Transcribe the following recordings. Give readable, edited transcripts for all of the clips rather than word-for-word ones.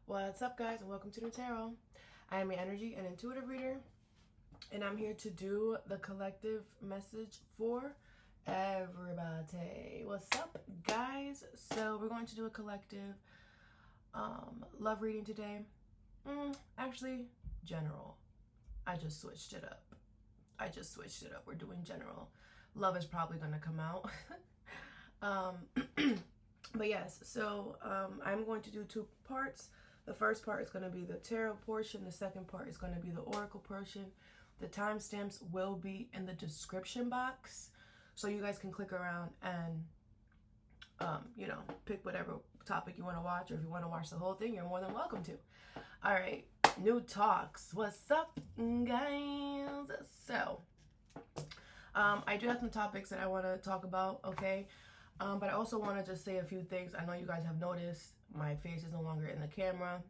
What's up, guys, and welcome to Nutarot. I am an energy and intuitive reader, and I'm here to do the collective message for everybody. What's up, guys? So we're going to do a collective love reading today. Actually, general. I just switched it up. We're doing general. Love is probably going to come out. But yes, so I'm going to do two parts. The first part is going to be the tarot portion. The second part is going to be the oracle portion. The timestamps will be in the description box, so you guys can click around and, pick whatever topic you want to watch, or if you want to watch the whole thing, you're more than welcome to. All right, NUTALKS. What's up, guys? So, I do have some topics that I want to talk about, okay? But I also want to just say a few things. I know you guys have noticed my face is no longer in the camera.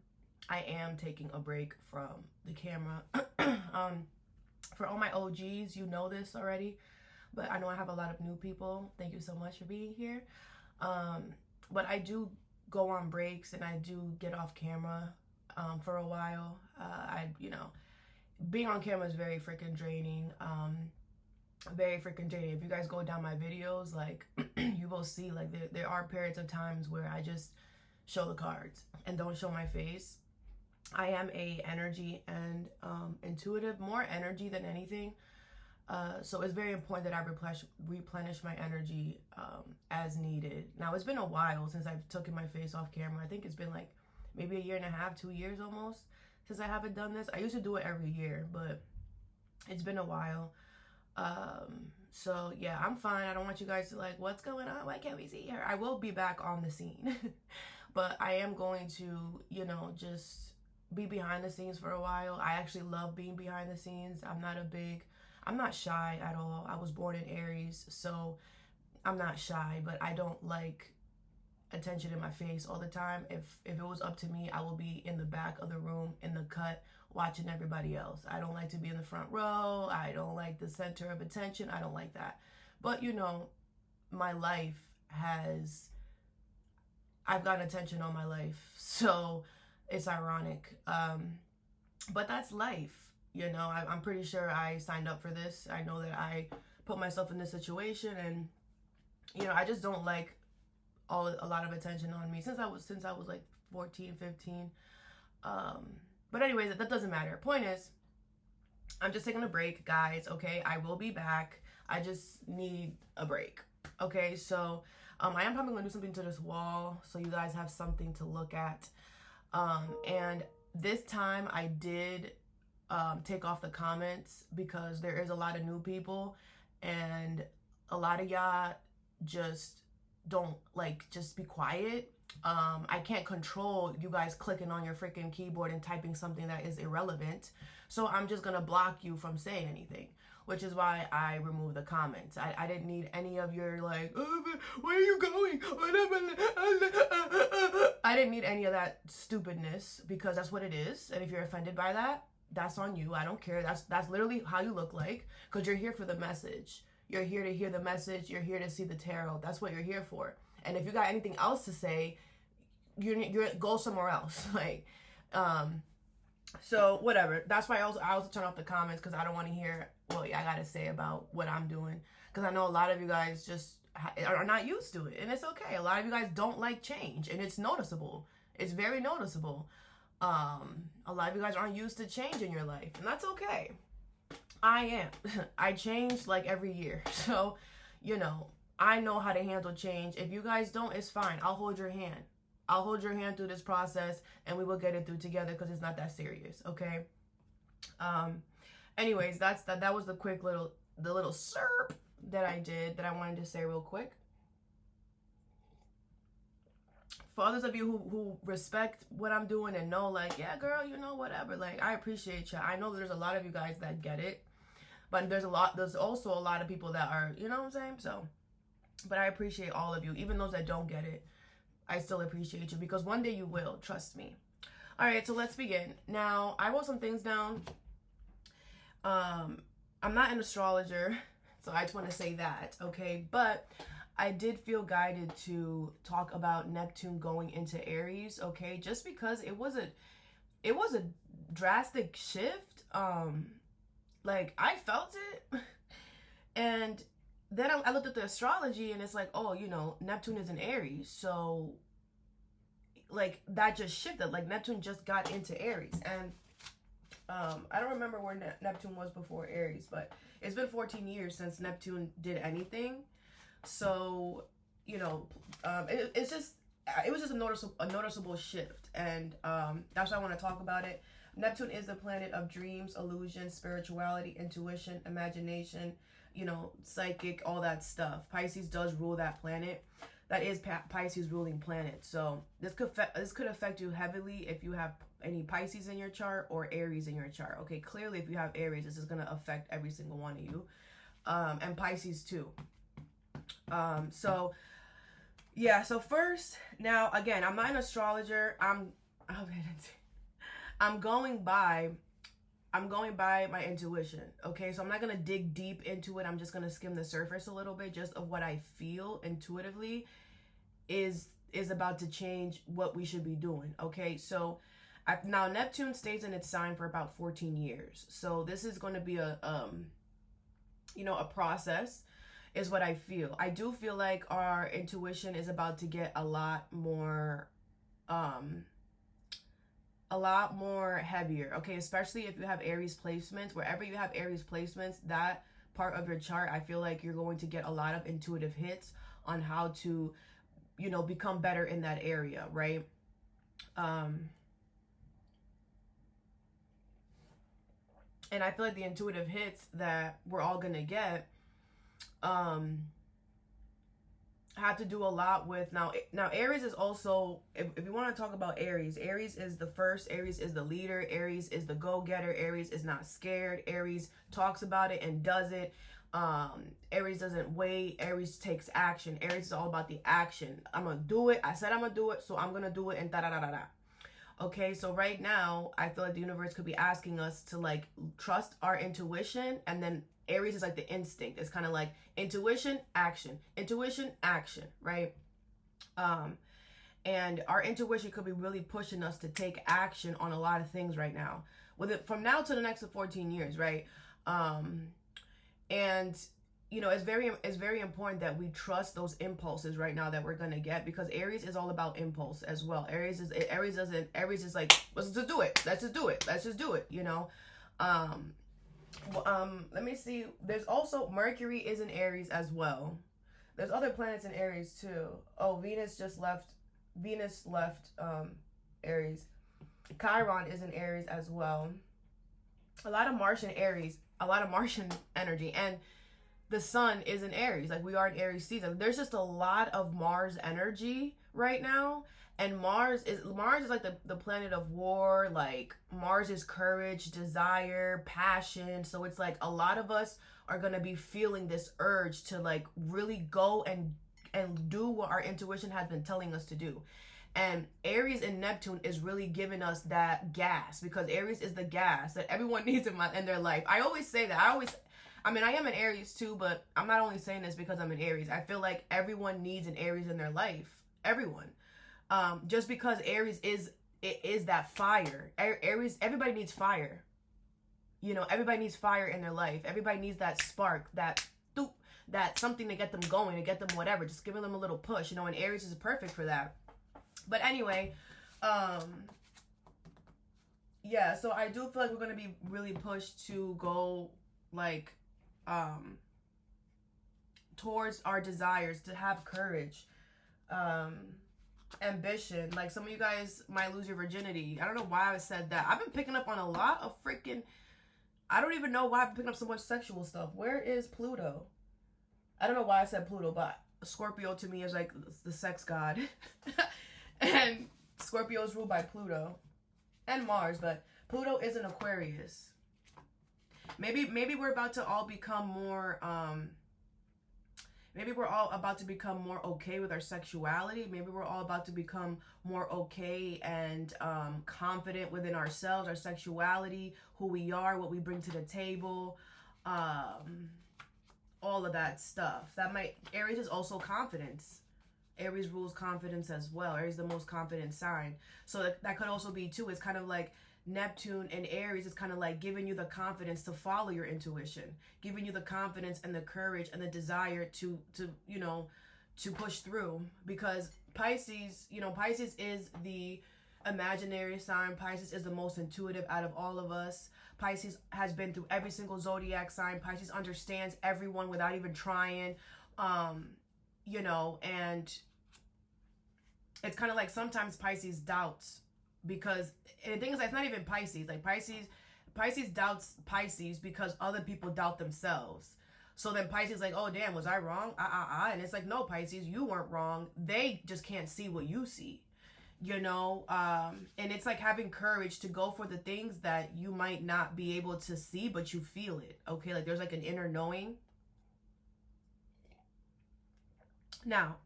I am taking a break from the camera. For all my OGs, you know this already, but I know I have a lot of new people. Thank you so much for being here. But I do go on breaks and I do get off camera for a while. Being on camera is very freaking draining. If you guys go down my videos, like you will see, like there are periods of times where I just show the cards and don't show my face. I am a energy and intuitive, more energy than anything. So it's very important that I replenish my energy as needed. Now, it's been a while since I've taken my face off camera. I think it's been like maybe a year and a half, 2 years almost since I haven't done this. I used to do it every year, but it's been a while. So yeah, I'm fine. I don't want you guys to like, what's going on? Why can't we see her? I will be back on the scene, but I am going to, just be behind the scenes for a while. I actually love being behind the scenes. I'm not shy at all. I was born in Aries, so I'm not shy, but I don't like attention in my face all the time. If it was up to me, I will be in the back of the room, in the cut, watching everybody else. I don't like to be in the front row. I don't like the center of attention. I don't like that. But my life I've gotten attention all my life, so it's ironic. But that's life. I'm pretty sure I signed up for this. I know that I put myself in this situation, and I just don't like a lot of attention on me since I was like 14, 15. But anyways, that doesn't matter. Point is, I'm just taking a break, guys. Okay, I will be back. I just need a break. Okay, so I am probably gonna do something to this wall so you guys have something to look at. And this time I did take off the comments because there is a lot of new people, and a lot of y'all just don't just be quiet. I can't control you guys clicking on your freaking keyboard and typing something that is irrelevant, so I'm just gonna block you from saying anything, which is why I removed the comments. I didn't need any of your like, oh, where are you going? I didn't need any of that stupidness, because that's what it is, and if you're offended by that, that's on you. I don't care. That's literally how you look like, because you're here for the message. You're here to hear the message. You're here to see the tarot. That's what you're here for. And if you got anything else to say, you're go somewhere else. So whatever. That's why I also turn off the comments, because I don't want to hear what I gotta say about what I'm doing, because I know a lot of you guys just are not used to it, and it's okay. A lot of you guys don't like change, and it's noticeable. It's very noticeable. A lot of you guys aren't used to change in your life, and that's okay. I am. I change like every year. So, I know how to handle change. If you guys don't, it's fine. I'll hold your hand. I'll hold your hand through this process, and we will get it through together, because it's not that serious, okay? Anyways, that was the quick little slurp that I did that I wanted to say real quick. For others of you who respect what I'm doing and know, like, yeah, girl, whatever. Like, I appreciate you. I know there's a lot of you guys that get it, but there's also a lot of people that are, you know what I'm saying? So, but I appreciate all of you. Even those that don't get it, I still appreciate you, because one day you will. Trust me. All right, so let's begin. Now, I wrote some things down. I'm not an astrologer, so I just want to say that, okay? But I did feel guided to talk about Neptune going into Aries, okay? Just because it was a drastic shift. Like I felt it. And then I looked at the astrology and it's like, oh, you know, Neptune is in Aries. So like that just shifted. Like Neptune just got into Aries. And I don't remember where Neptune was before Aries, but it's been 14 years since Neptune did anything. So, you know, it was just a noticeable shift. And that's why I want to talk about it. Neptune is the planet of dreams, illusion, spirituality, intuition, imagination, you know, psychic, all that stuff. Pisces does rule that planet. That is Pisces ruling planet. So this could affect you heavily if you have any Pisces in your chart or Aries in your chart. Okay, clearly if you have Aries, this is going to affect every single one of you. And Pisces too. So yeah, so first, now again, I'm not an astrologer. I'm going by my intuition. Okay, so I'm not gonna dig deep into it. I'm just gonna skim the surface a little bit, just of what I feel intuitively is about to change what we should be doing. Okay, so now Neptune stays in its sign for about 14 years. So this is going to be a you know, a process, is what I feel. I do feel like our intuition is about to get a lot more heavier, okay? Especially if you have Aries placements. Wherever you have Aries placements, that part of your chart, I feel like you're going to get a lot of intuitive hits on how to, you know, become better in that area, right? And I feel like the intuitive hits that we're all gonna get have to do a lot with now Aries is also, if you want to talk about Aries is the first, Aries is the leader, Aries is the go-getter, Aries is not scared, Aries talks about it and does it. Aries doesn't wait, Aries takes action. Aries is all about the action. I'm gonna do it, I said I'm gonna do it, so I'm gonna do it, and da da da da da. Okay, so right now I feel like the universe could be asking us to like trust our intuition, and then Aries is like the instinct. It's kind of like intuition, action, right? And our intuition could be really pushing us to take action on a lot of things right now. With it from now to the next 14 years, right? And you know, it's very important that we trust those impulses right now that we're gonna get, because Aries is all about impulse as well. Aries is like, let's just do it, you know. Let me see. There's also Mercury is in Aries as well. There's other planets in Aries too. Oh, Venus left Aries. Chiron is in Aries as well. A lot of Martian energy, and the sun is in Aries. Like, we are in Aries season. There's just a lot of Mars energy right now. And Mars is like the planet of war. Like, Mars is courage, desire, passion. So it's like a lot of us are going to be feeling this urge to like really go and do what our intuition has been telling us to do. And Aries and Neptune is really giving us that gas, because Aries is the gas that everyone needs in their life. I always say that. I mean, I am an Aries too, but I'm not only saying this because I'm an Aries. I feel like everyone needs an Aries in their life. Everyone. Just because Aries is that fire. Aries, everybody needs fire. You know, everybody needs fire in their life. Everybody needs that spark, that something to get them going, to get them whatever. Just giving them a little push, you know, and Aries is perfect for that. But anyway, yeah, so I do feel like we're going to be really pushed to go like towards our desires, to have courage, ambition. Like, some of you guys might lose your virginity. I don't know why I said that. I've been picking up on a lot of freaking, I don't even know why I've been picking up so much sexual stuff. Where is Pluto? I don't know why I said Pluto, but Scorpio to me is like the sex god. And Scorpio is ruled by Pluto and Mars, but Pluto is an Aquarius. Maybe we're about to all become more maybe we're all about to become more okay with our sexuality. Maybe we're all about to become more okay and confident within ourselves, our sexuality, who we are, what we bring to the table. all of that stuff. Aries is also confidence. Aries rules confidence as well. Aries is the most confident sign. So that could also be too. It's kind of like Neptune and Aries is kind of like giving you the confidence to follow your intuition, giving you the confidence and the courage and the desire to push through. Because Pisces, Pisces is the imaginary sign. Pisces is the most intuitive out of all of us. Pisces has been through every single zodiac sign. Pisces understands everyone without even trying. And it's kind of like sometimes Pisces doubts, because, and the thing is, it's not even Pisces. Like Pisces doubts Pisces because other people doubt themselves. So then Pisces like, oh damn, was I wrong? And it's like, no, Pisces, you weren't wrong. They just can't see what you see. And it's like having courage to go for the things that you might not be able to see, but you feel it. Okay, like there's like an inner knowing. Now,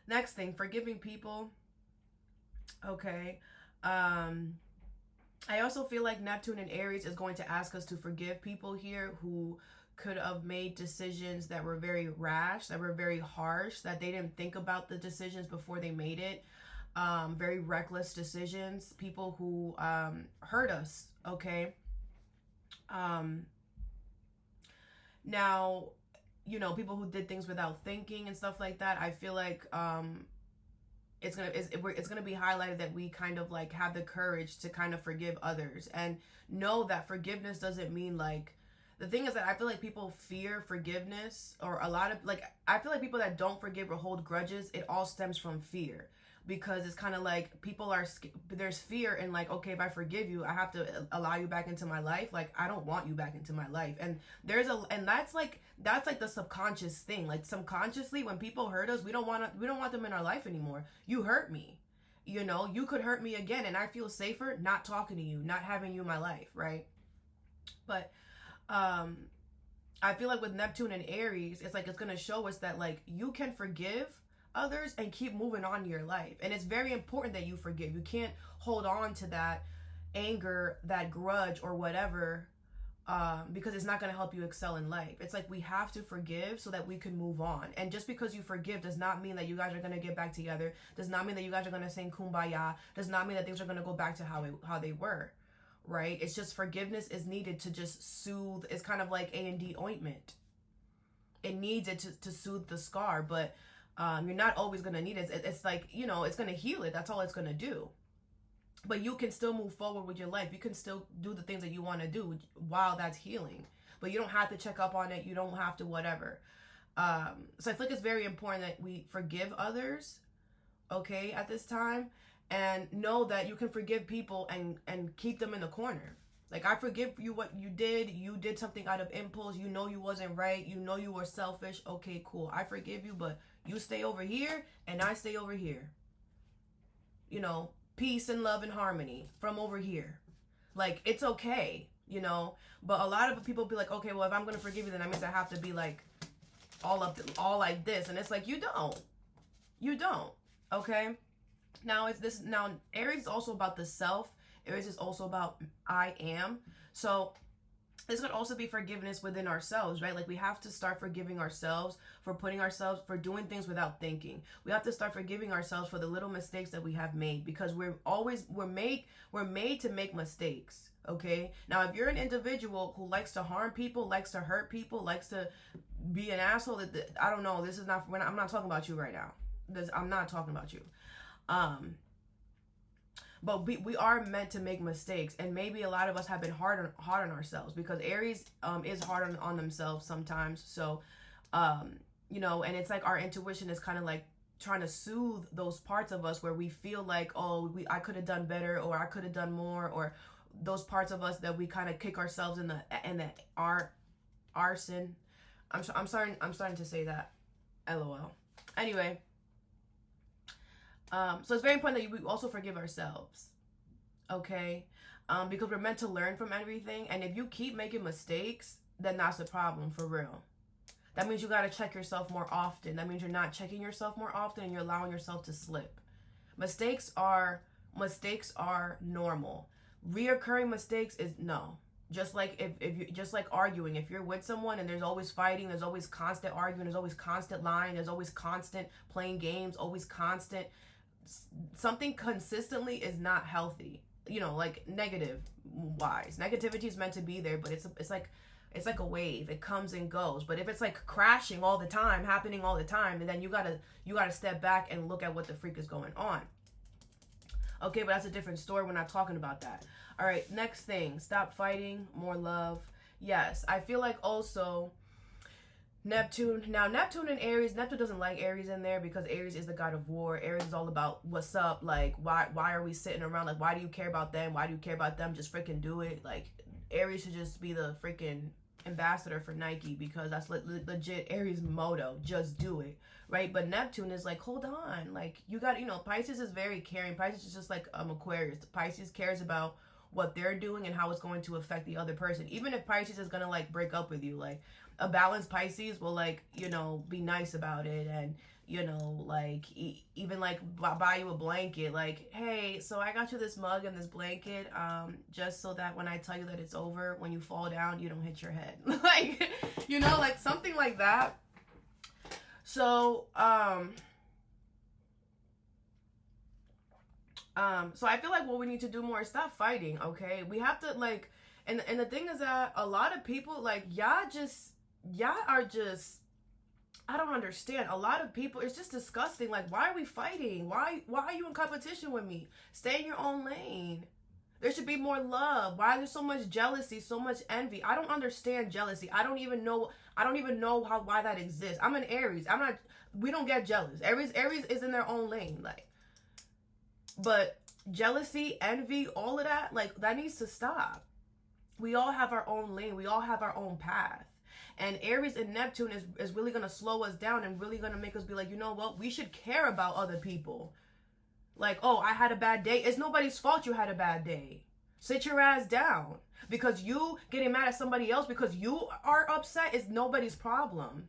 next thing, forgiving people. Okay. I also feel like Neptune and Aries is going to ask us to forgive people here who could have made decisions that were very rash, that were very harsh, that they didn't think about the decisions before they made it. Very reckless decisions. People who hurt us. Okay. Now, people who did things without thinking and stuff like that. I feel like it's gonna be highlighted that we kind of like have the courage to kind of forgive others, and know that forgiveness doesn't mean like, the thing is that I feel like people fear forgiveness, or a lot of like, I feel like people that don't forgive or hold grudges, it all stems from fear. Because it's kind of like there's fear in like, okay, if I forgive you, I have to allow you back into my life. Like, I don't want you back into my life. And that's like the subconscious thing. Like subconsciously, when people hurt us, we don't want them in our life anymore. You hurt me, you could hurt me again, and I feel safer not talking to you, not having you in my life, right? But I feel like with Neptune and Aries, it's like it's gonna show us that like you can forgive others and keep moving on in your life. And it's very important that you forgive. You can't hold on to that anger, that grudge, or whatever, because it's not going to help you excel in life. It's like we have to forgive so that we can move on. And just because you forgive does not mean that you guys are going to get back together, does not mean that you guys are going to sing kumbaya, does not mean that things are going to go back to how they were, right? It's just forgiveness is needed to just soothe. It's kind of like A&D ointment. It needs it to soothe the scar, but you're not always going to need it. It's like, it's going to heal it. That's all it's going to do. But you can still move forward with your life. You can still do the things that you want to do while that's healing. But you don't have to check up on it. You don't have to whatever. So I feel like it's very important that we forgive others, okay, at this time. And know that you can forgive people and keep them in the corner. Like, I forgive you what you did. You did something out of impulse. You wasn't right. You were selfish. Okay, cool. I forgive you, but you stay over here and I stay over here. Peace and love and harmony from over here. Like, it's okay, But a lot of people be like, okay, well, if I'm going to forgive you, then that means I have to be like all like this. And it's like, you don't. Okay. Now Aries is also about the self. Aries is also about I am. So this could also be forgiveness within ourselves, right? Like, we have to start forgiving ourselves for doing things without thinking. We have to start forgiving ourselves for the little mistakes that we have made, because we're made to make mistakes. Okay. Now, if you're an individual who likes to harm people, likes to hurt people, likes to be an asshole, I don't know. I'm not talking about you right now. I'm not talking about you. But we are meant to make mistakes, and maybe a lot of us have been hard on ourselves, because Aries is hard on themselves sometimes. So, and it's like our intuition is kind of like trying to soothe those parts of us where we feel like, oh, I could have done better, or I could have done more, or those parts of us that we kind of kick ourselves in the arson. I'm starting to say that. LOL. Anyway. So it's very important that we also forgive ourselves, okay? Because we're meant to learn from everything, and if you keep making mistakes, then that's a problem for real. That means you got to check yourself more often. That means you're not checking yourself more often, and you're allowing yourself to slip. Mistakes are normal. Reoccurring mistakes is no. Just like if you just like arguing, if you're with someone and there's always fighting, there's always constant arguing, there's always constant lying, there's always constant playing games, always constant something consistently is not healthy. You know, like negative wise. Negativity is meant to be there, but it's like a wave. It comes and goes. But if it's like crashing all the time, happening all the time, then you gotta step back and look at what the freak is going on. Okay, but that's a different story. We're not talking about that. All right, next thing. Stop fighting, more love. Yes, I feel like also Neptune. Now, Neptune and Aries. Neptune doesn't like Aries in there because Aries is the god of war. Aries is all about what's up. Like, why are we sitting around? Like, why do you care about them? Why do you care about them? Just freaking do it. Like, Aries should just be the freaking ambassador for Nike because that's legit Aries' motto. Just do it. Right? But Neptune is like, hold on. Like, you got, Pisces is very caring. Pisces is just like Aquarius. Pisces cares about what they're doing and how it's going to affect the other person. Even if Pisces is going to like break up with you, like a balanced Pisces will like, be nice about it. And, like even like buy you a blanket, like, hey, so I got you this mug and this blanket, just so that when I tell you that it's over, when you fall down, you don't hit your head. Like, like something like that. So, so I feel like what we need to do more is stop fighting, okay? We have to, like, and the thing is that a lot of people, like, y'all are just, I don't understand. A lot of people, it's just disgusting. Like, why are we fighting? Why are you in competition with me? Stay in your own lane. There should be more love. Why is there so much jealousy, so much envy? I don't understand jealousy. I don't even know why that exists. I'm an Aries. We don't get jealous. Aries is in their own lane, like. But jealousy, envy, all of that, like, that needs to stop. We all have our own lane. We all have our own path. And Aries and Neptune is really going to slow us down and really going to make us be like, you know what? We should care about other people. Like, oh, I had a bad day. It's nobody's fault you had a bad day. Sit your ass down. Because you getting mad at somebody else because you are upset is nobody's problem.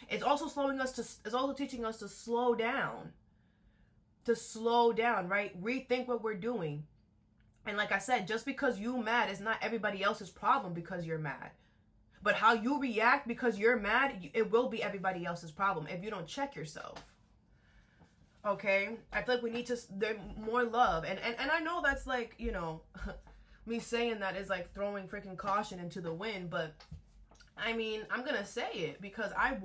It's also teaching us to slow down. To slow down, right? Rethink what we're doing. And like I said, just because you mad is not everybody else's problem because you're mad. But how you react because you're mad, it will be everybody else's problem if you don't check yourself. Okay? I feel like we need to, there more love. And I know that's like, me saying that is like throwing freaking caution into the wind. But, I mean, I'm going to say it because I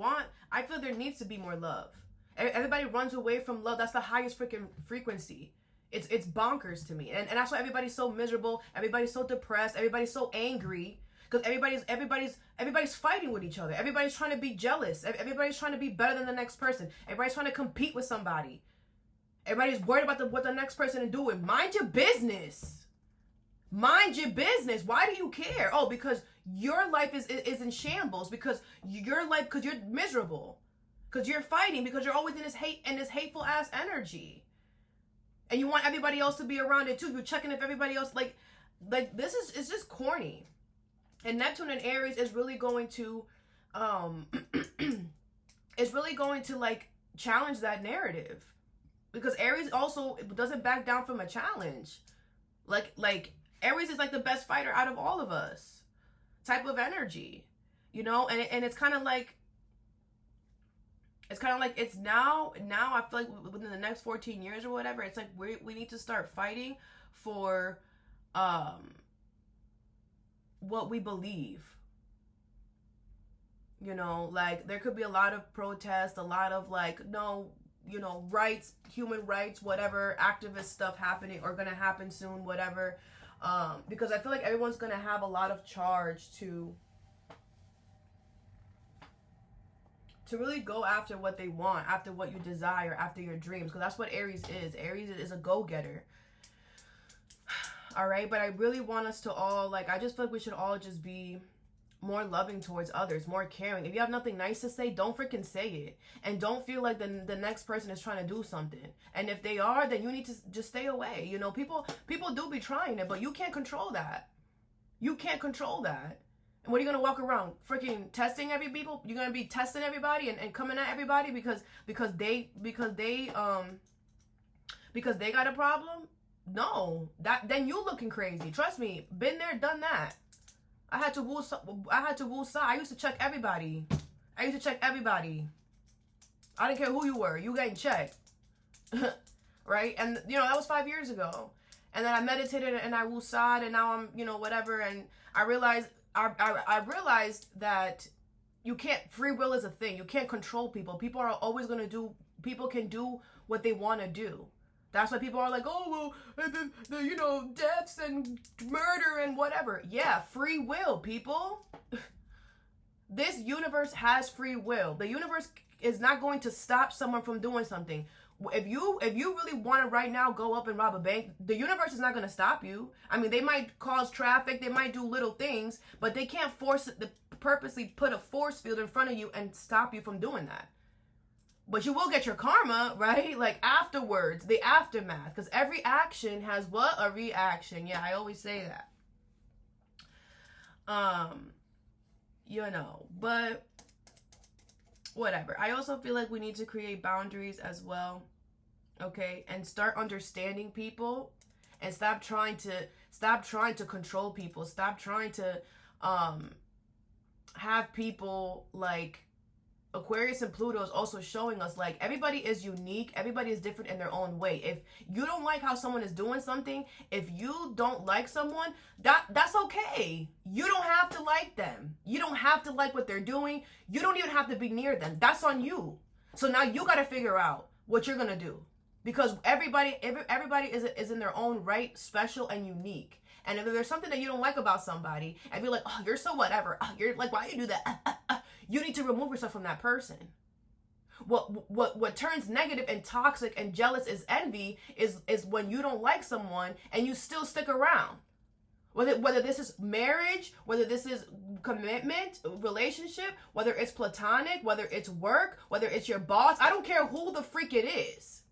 feel there needs to be more love. Everybody runs away from love. That's the highest freaking frequency. It's bonkers to me. And that's why everybody's so miserable. Everybody's so depressed. Everybody's so angry. Because everybody's fighting with each other. Everybody's trying to be jealous. Everybody's trying to be better than the next person. Everybody's trying to compete with somebody. Everybody's worried about what the next person is doing. Mind your business. Mind your business. Why do you care? Oh, because your life is in shambles. Because you're miserable. Because you're fighting. Because you're always in this hate and this hateful ass energy. And you want everybody else to be around it too. You're checking if everybody else like this is, it's just corny. And Neptune and Aries is really going to like challenge that narrative. Because Aries also doesn't back down from a challenge. Like Aries is like the best fighter out of all of us. Type of energy. And it's kind of like it's now I feel like within the next 14 years or whatever, it's like we need to start fighting for what we believe. Like there could be a lot of protests, a lot of like rights, human rights, whatever, activist stuff happening or gonna happen soon, whatever. Because I feel like everyone's gonna have a lot of charge to really go after what they want, after what you desire, after your dreams. Because that's what Aries is. Aries is a go-getter. All right? But I really want us to all, I just feel like we should all just be more loving towards others, more caring. If you have nothing nice to say, don't freaking say it. And don't feel like the next person is trying to do something. And if they are, then you need to just stay away. People do be trying it, but you can't control that. You can't control that. And what are you going to walk around freaking testing people? You're going to be testing everybody and coming at everybody because they got a problem? No, then you looking crazy. Trust me, been there, done that. I had to woosah. I used to check everybody. I didn't care who you were. You getting checked. Right? And, that was 5 years ago. And then I meditated and I woosah'd, and now I'm, whatever. And I realized that you can't, free will is a thing. You can't control people. People are always going to people can do what they want to do. That's why people are like, oh, well, deaths and murder and whatever. Yeah, free will, people. This universe has free will. The universe is not going to stop someone from doing something. If you really want to right now go up and rob a bank, the universe is not going to stop you. I mean, they might cause traffic, they might do little things, but they can't purposely put a force field in front of you and stop you from doing that. But you will get your karma, right? Like afterwards, the aftermath. Because every action has what? A reaction. Yeah, I always say that. But whatever. I also feel like we need to create boundaries as well. Okay? And start understanding people. And stop trying to control people. Stop trying to have people like Aquarius and Pluto is also showing us like everybody is unique, everybody is different in their own way. If you don't like how someone is doing something, if you don't like someone, that's okay. You don't have to like them. You don't have to like what they're doing. You don't even have to be near them. That's on you. So now you got to figure out what you're going to do, because everybody is in their own right, special and unique. And if there's something that you don't like about somebody and you're like, oh, you're so whatever, oh, you're like, why you do that? You need to remove yourself from that person. What turns negative and toxic and jealous is envy, is when you don't like someone and you still stick around. Whether this is marriage, whether this is commitment, relationship, whether it's platonic, whether it's work, whether it's your boss, I don't care who the freak it is.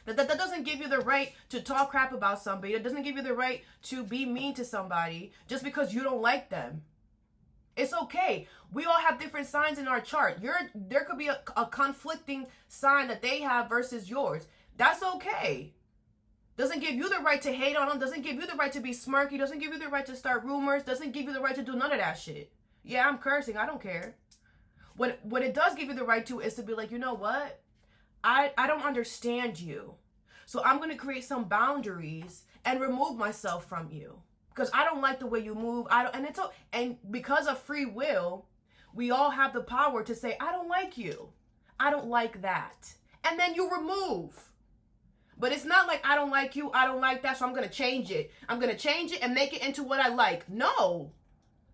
That doesn't give you the right to talk crap about somebody. It doesn't give you the right to be mean to somebody just because you don't like them. It's okay. We all have different signs in our chart. There could be a conflicting sign that they have versus yours. That's okay. Doesn't give you the right to hate on them. Doesn't give you the right to be smirky. Doesn't give you the right to start rumors. Doesn't give you the right to do none of that shit. Yeah, I'm cursing. I don't care. What it does give you the right to is to be like, you know what? I don't understand you. So I'm going to create some boundaries and remove myself from you. Because I don't like the way you move. And because of free will, we all have the power to say, I don't like you. I don't like that. And then you remove. But it's not like, I don't like you, I don't like that, so I'm going to change it. I'm going to change it and make it into what I like. No.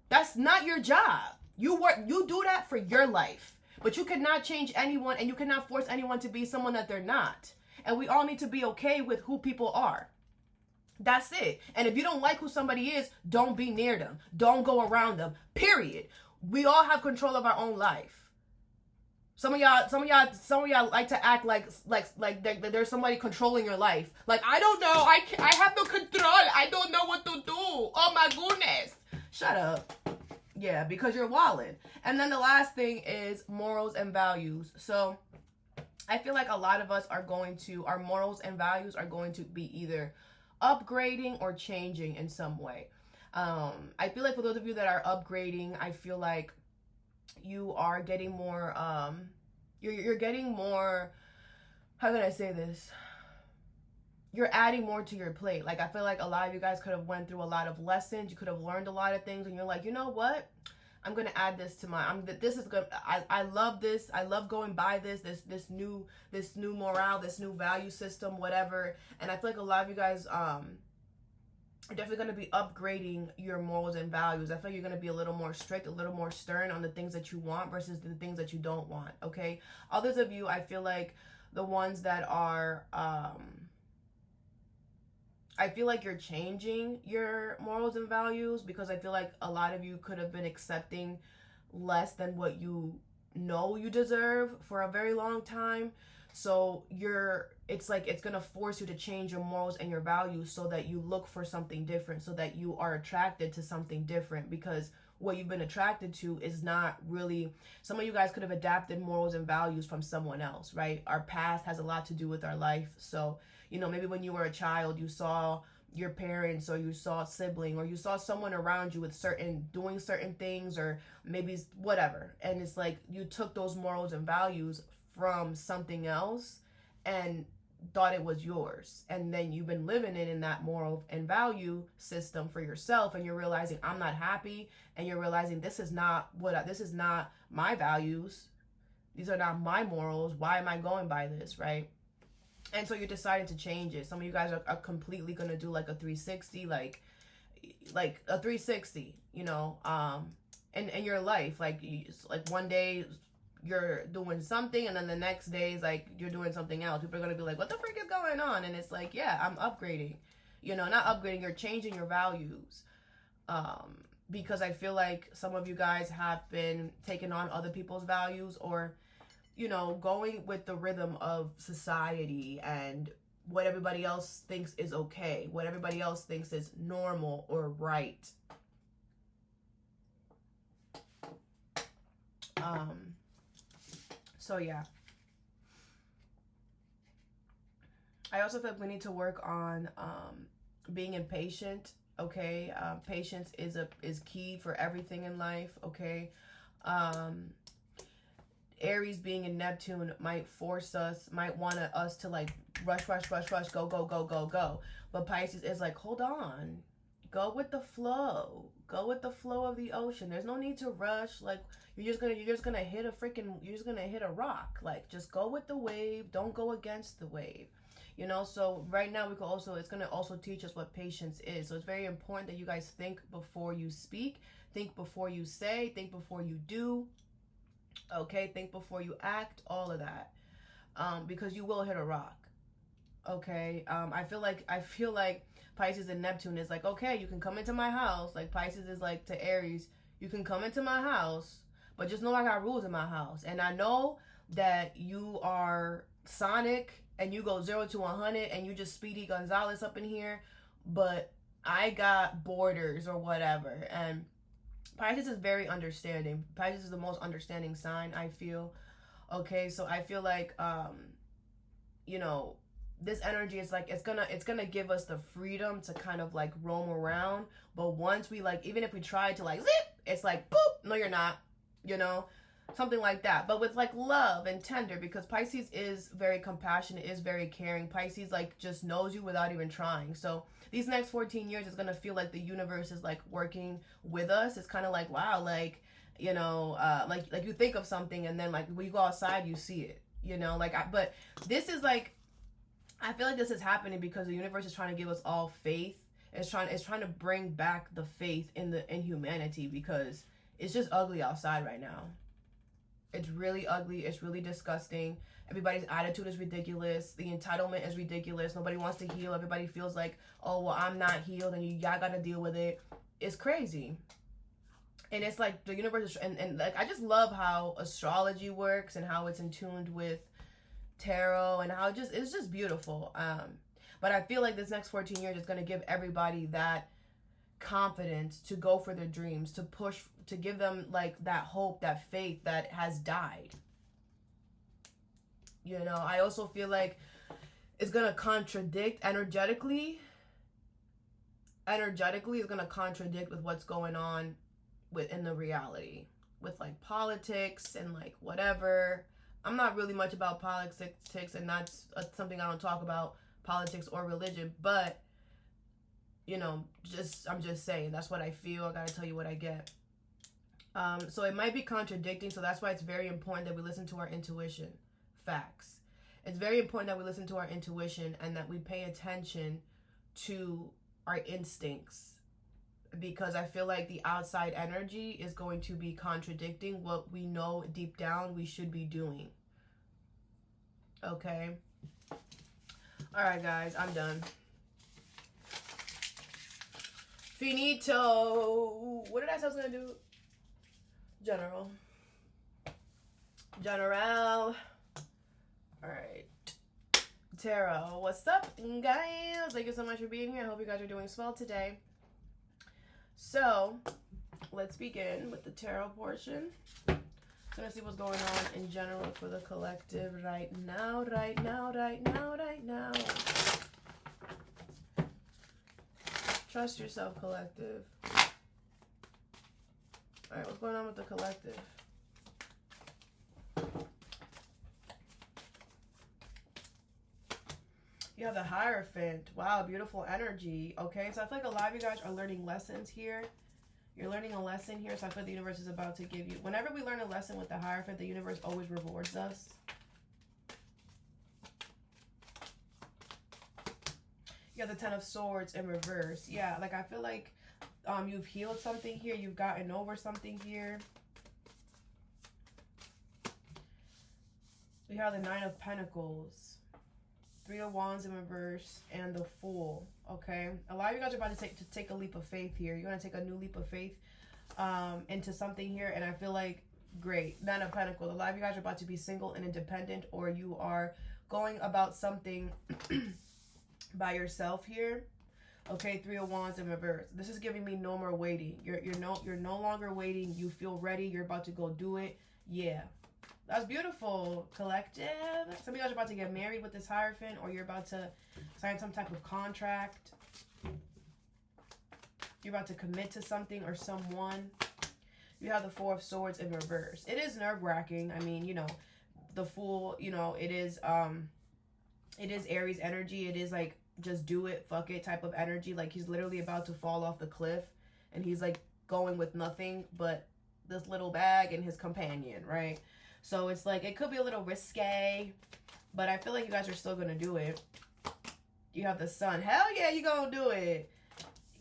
That's not your job. You do that for your life. But you cannot change anyone, and you cannot force anyone to be someone that they're not. And we all need to be okay with who people are. That's it. And if you don't like who somebody is, don't be near them. Don't go around them. Period. We all have control of our own life. Some of y'all like to act like there's somebody controlling your life. Like, I don't know. I have no control. I don't know what to do. Oh my goodness. Shut up. Yeah, because you're wildin'. And then the last thing is morals and values. So I feel like a lot of us our morals and values are going to be either upgrading or changing in some way. I feel like for those of you that are upgrading, I feel like you are getting more, you're getting more, how can I say this? You're adding more to your plate. Like, I feel like a lot of you guys could have went through a lot of lessons. You could have learned a lot of things, and you're like, you know what? I'm going to add this to this is good. I love this. I love going by this new morale, this new value system, whatever. And I feel like a lot of you guys, are definitely going to be upgrading your morals and values. I feel like you're going to be a little more strict, a little more stern on the things that you want versus the things that you don't want. Okay. Others of you, I feel like the ones that are, I feel like you're changing your morals and values, because I feel like a lot of you could have been accepting less than what you know you deserve for a very long time. So it's like it's going to force you to change your morals and your values so that you look for something different, so that you are attracted to something different, because what you've been attracted to is not really, some of you guys could have adapted morals and values from someone else, right? Our past has a lot to do with our life. So, maybe when you were a child, you saw your parents, or you saw a sibling, or you saw someone around you with doing certain things, or maybe whatever. And it's like you took those morals and values from something else and thought it was yours. And then you've been living in that moral and value system for yourself, and you're realizing I'm not happy, and you're realizing this is not my values. These are not my morals. Why am I going by this, right? And so you're deciding to change it. Some of you guys are completely going to do like a 360, like a 360, you know, in your life. Like one day you're doing something, and then the next day is like you're doing something else. People are going to be like, what the freak is going on? And it's like, yeah, I'm upgrading. You know, not upgrading, you're changing your values. Because I feel like some of you guys have been taking on other people's values, or, you know, going with the rhythm of society and what everybody else thinks is okay, what everybody else thinks is normal or right. So yeah. I also feel like we need to work on being impatient. Okay, patience is key for everything in life. Okay, Aries being in Neptune might want us to like rush, go. But Pisces is like, hold on, go with the flow of the ocean. There's no need to rush. Like you're just gonna hit a rock. Like just go with the wave. Don't go against the wave. You know, so right now it's going to also teach us what patience is. So it's very important that you guys think before you speak, think before you say, think before you do. Okay, think before you act, all of that. Because you will hit a rock. Okay, I feel like Pisces and Neptune is like, okay, you can come into my house. Like Pisces is like to Aries, you can come into my house, but just know I got rules in my house. And I know that you are Sonic, and you go 0 to 100, and you just Speedy Gonzalez up in here, but I got borders or whatever. And Pisces is very understanding. Pisces is the most understanding sign, I feel. Okay, so I feel like, you know, this energy is like, it's gonna give us the freedom to kind of like roam around. But once we like, even if we try to like zip, it's like boop, no you're not, you know. Something like that, but with like love and tender, because Pisces is very compassionate, is very caring. Pisces like just knows you without even trying. So these next 14 years is going to feel like the universe is like working with us. It's kind of like, wow, like, you know, like you think of something, and then like when you go outside, you see it, you know, like, but this is like, I feel like this is happening because the universe is trying to give us all faith. It's trying to bring back the faith in humanity, because it's just ugly outside right now. It's really ugly. It's really disgusting. Everybody's attitude is ridiculous. The entitlement is ridiculous. Nobody wants to heal. Everybody feels like, oh, well, I'm not healed, and y'all got to deal with it. It's crazy. And it's like the universe is, and like, I just love how astrology works and how it's in tuned with tarot, and how it's just beautiful. But I feel like this next 14 years is going to give everybody that confidence to go for their dreams, to push, to give them like that hope, that faith that has died. You know, I also feel like it's gonna contradict energetically it's gonna contradict with what's going on within the reality, with like politics and like whatever. I'm not really much about politics, and that's something I don't talk about, politics or religion, but you know, I'm just saying, that's what I feel. I gotta tell you what I get. So it might be contradicting, so that's why it's very important that we listen to our intuition. Facts. It's very important that we listen to our intuition, and that we pay attention to our instincts, because I feel like the outside energy is going to be contradicting what we know deep down we should be doing. Okay? Alright guys, I'm done. Finito. What did I say I was going to do? General. Alright. Tarot. What's up, guys? Thank you so much for being here. I hope you guys are doing swell today. So, let's begin with the tarot portion. I'm going to see what's going on in general for the collective right now. Trust yourself, collective. All right, what's going on with the collective? You have the Hierophant. Wow, beautiful energy. Okay, so I feel like a lot of you guys are learning lessons here. You're learning a lesson here, so I feel like the universe is about to give you... Whenever we learn a lesson with the Hierophant, the universe always rewards us. You have the Ten of Swords in reverse. Yeah, like I feel like you've healed something here. You've gotten over something here. We have the Nine of Pentacles. Three of Wands in reverse, and the Fool. Okay, a lot of you guys are about to take a leap of faith here. You're gonna take a new leap of faith into something here, and I feel like great. Nine of Pentacles. A lot of you guys are about to be single and independent, or you are going about something by yourself here. Okay, Three of Wands in reverse. This is giving me no more waiting. You're no longer waiting. You feel ready. You're about to go do it. Yeah. That's beautiful, collective. Some of you guys are about to get married with this Hierophant, or you're about to sign some type of contract. You're about to commit to something or someone. You have the Four of Swords in reverse. It is nerve-wracking. I mean, you know, the Fool, you know, it is Aries energy. It is like, just do it, fuck it type of energy. Like, he's literally about to fall off the cliff, and he's like going with nothing but this little bag and his companion, right? So it's like, it could be a little risque, but I feel like you guys are still going to do it. You have the Sun. Hell yeah, you going to do it.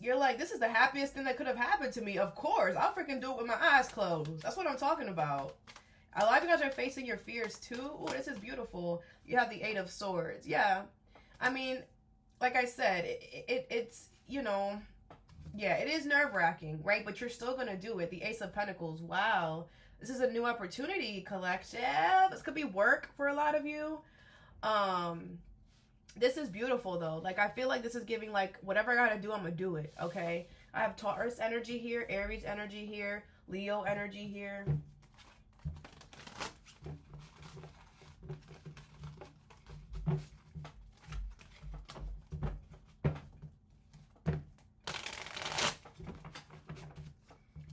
You're like, this is the happiest thing that could have happened to me. Of course. I'll freaking do it with my eyes closed. That's what I'm talking about. A lot of you guys are facing your fears too. Oh, this is beautiful. You have the Eight of Swords. Yeah. I mean, like I said, it's, you know, yeah, it is nerve-wracking, right? But you're still going to do it. The Ace of Pentacles. Wow. This is a new opportunity, collective. This could be work for a lot of you. This is beautiful, though. Like, I feel like this is giving, like, whatever I gotta do, I'm gonna do it, okay? I have Taurus energy here, Aries energy here, Leo energy here.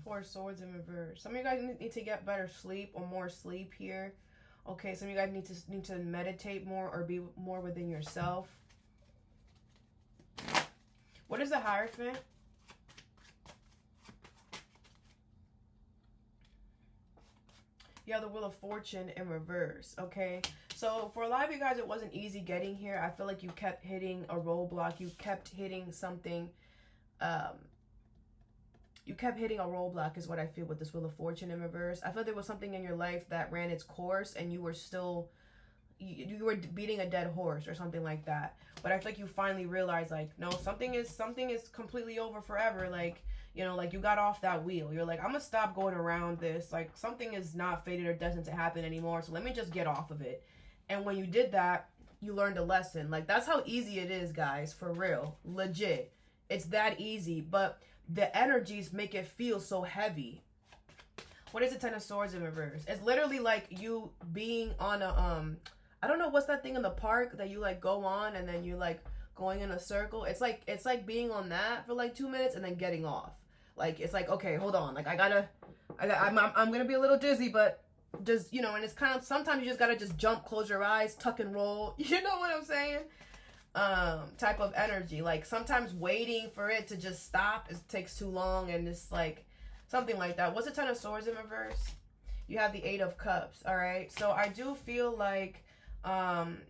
Four of Swords in reverse. Some of you guys need to get better sleep or more sleep here. Okay, some of you guys need to meditate more or be more within yourself. What is the Hierophant? You have the Wheel of Fortune in reverse, okay? So for a lot of you guys, it wasn't easy getting here. I feel like you kept hitting a roadblock. You kept hitting something. You kept hitting a roadblock is what I feel with this Wheel of Fortune in reverse. I feel there was something in your life that ran its course and you were still, you were beating a dead horse or something like that. But I feel like you finally realized, like, no, something is completely over forever. Like, you know, like you got off that wheel. You're like, I'm going to stop going around this. Like, something is not fated or destined to happen anymore. So let me just get off of it. And when you did that, you learned a lesson. Like, that's how easy it is, guys, for real. Legit. It's that easy. But the energies make it feel so heavy. What is the Ten of Swords in reverse? It's literally like you being on a, I don't know, what's that thing in the park that you like go on and then you like going in a circle? It's like being on that for like 2 minutes and then getting off. Like, it's like, okay, hold on. Like, I'm going to be a little dizzy, but just, you know, and it's kind of, sometimes you just got to just jump, close your eyes, tuck and roll. You know what I'm saying? Type of energy. Like, sometimes waiting for it to just stop, it takes too long, and it's like something like that. What's the Ten of Swords in reverse? You have the Eight of Cups. All right, so I do feel like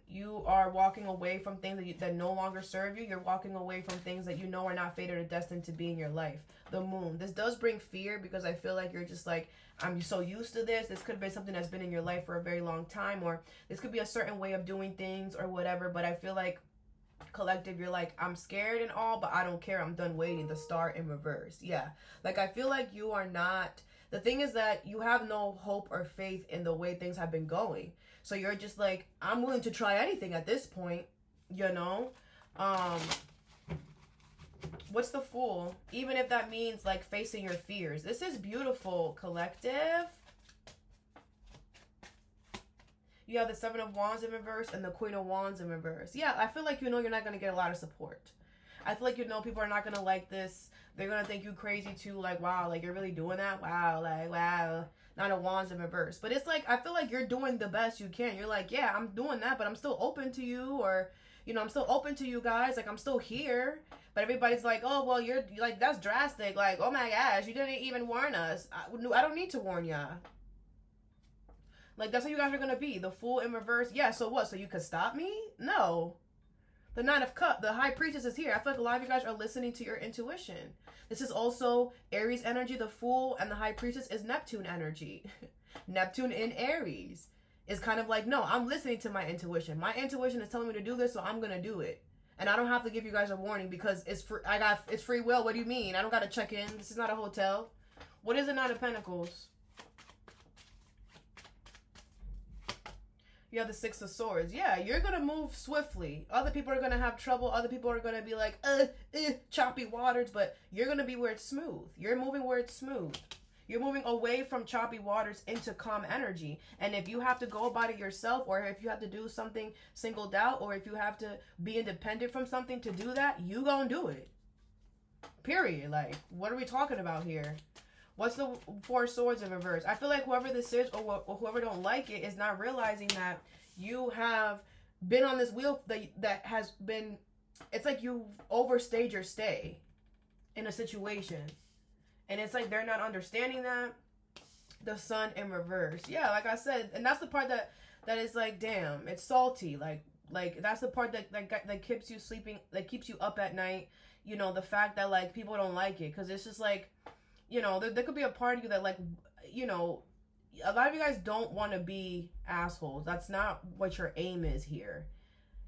you are walking away from things that no longer serve you. You're walking away from things that you know are not fated or destined to be in your life. The Moon. This does bring fear because I feel like you're just like, I'm so used to this. This could be something that's been in your life for a very long time, or this could be a certain way of doing things or whatever, but I feel like, collective, you're like, I'm scared and all, but I don't care. I'm done waiting. The Star in reverse. Yeah. Like, I feel like you are not, the thing is that you have no hope or faith in the way things have been going. So you're just like, I'm willing to try anything at this point, you know? What's the Fool? Even if that means like facing your fears. This is beautiful, collective. You have the Seven of Wands in reverse and the Queen of Wands in reverse. Yeah, I feel like, you know, you're not going to get a lot of support. I feel like, you know, people are not gonna like this. They're gonna think you crazy too. Like, wow, like you're really doing that? Wow, like, wow. Nine of Wands in reverse. But it's like, I feel like you're doing the best you can. You're like, yeah, I'm doing that, but I'm still open to you. Or, you know, I'm still open to you guys. Like, I'm still here. But everybody's like, oh, well, you're like, that's drastic. Like, oh my gosh, you didn't even warn us. I don't need to warn ya. Like, that's how you guys are gonna be. The Fool in reverse. Yeah, so what? So you could stop me? No. The Nine of Cups, the High Priestess is here. I feel like a lot of you guys are listening to your intuition. This is also Aries energy. The Fool and the High Priestess is Neptune energy. Neptune in Aries is kind of like, no, I'm listening to my intuition. My intuition is telling me to do this, so I'm gonna do it. And I don't have to give you guys a warning because it's free. It's free will. What do you mean? I don't gotta check in. This is not a hotel. What is the Nine of Pentacles? You have the Six of Swords. Yeah, you're going to move swiftly. Other people are going to have trouble. Other people are going to be like, choppy waters. But you're going to be where it's smooth. You're moving where it's smooth. You're moving away from choppy waters into calm energy. And if you have to go about it yourself, or if you have to do something singled out, or if you have to be independent from something to do that, you going to do it. Period. Like, what are we talking about here? What's the Four Swords in reverse? I feel like whoever this is, or whoever don't like it, is not realizing that you have been on this wheel that has been, it's like you overstayed your stay in a situation. And it's like they're not understanding that. The Sun in reverse. Yeah, like I said, and that's the part that is like, damn, it's salty. Like that's the part that keeps you sleeping, that keeps you up at night. You know, the fact that like people don't like it, because it's just like, you know, there could be a part of you that, like, you know, a lot of you guys don't want to be assholes. That's not what your aim is here.